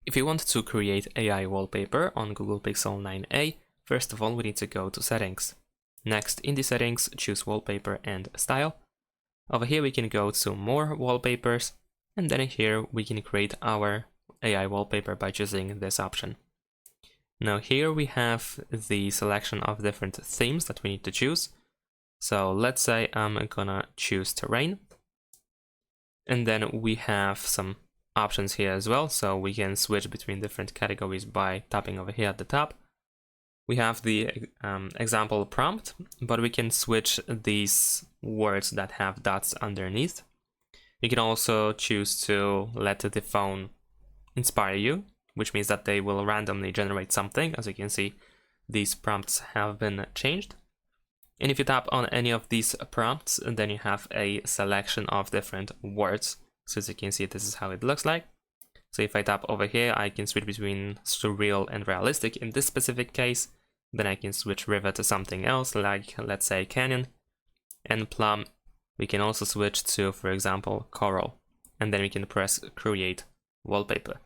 If you want to create AI wallpaper on Google Pixel 9a, first of all we need to go to settings. Next, in the settings, choose wallpaper and style. Over here we can go to more wallpapers, and then here we can create our AI wallpaper by choosing this option. Now here we have the selection of different themes that we need to choose. So let's say I'm gonna choose terrain. And then we have some options here as well, so we can switch between different categories by tapping over here at the top. We have the example prompt, but we can switch these words that have dots underneath. You can also choose to let the phone inspire you, which means that they will randomly generate something. As you can see, these prompts have been changed. And if you tap on any of these prompts, then you have a selection of different words. So as you can see, this is how it looks like. So if I tap over here, I can switch between surreal and realistic in this specific case. Then I can switch river to something else, like let's say canyon. And plum, we can also switch to, for example, coral. And then we can press create wallpaper.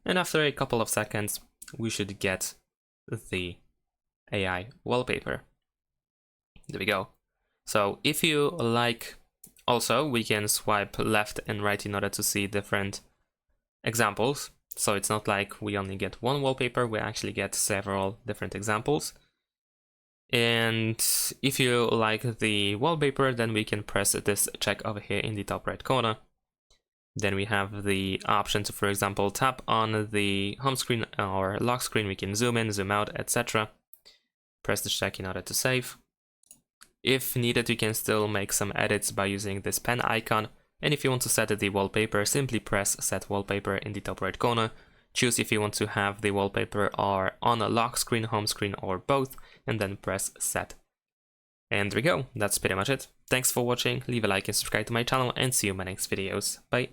And after a couple of seconds, we should get the AI wallpaper. There we go. So if you like, also we can swipe left and right in order to see different examples. So it's not like we only get one wallpaper, we actually get several different examples. And if you like the wallpaper, then we can press this check over here in the top right corner. Then we have the option to, for example, tap on the home screen or lock screen. We can zoom in, zoom out, etc. Press the check in order to save. If needed, you can still make some edits by using this pen icon. And if you want to set the wallpaper, simply press set wallpaper in the top right corner. Choose if you want to have the wallpaper or on a lock screen, home screen, or both, and then press set. And there we go, that's pretty much it. Thanks for watching, leave a like and subscribe to my channel, and see you in my next videos. Bye!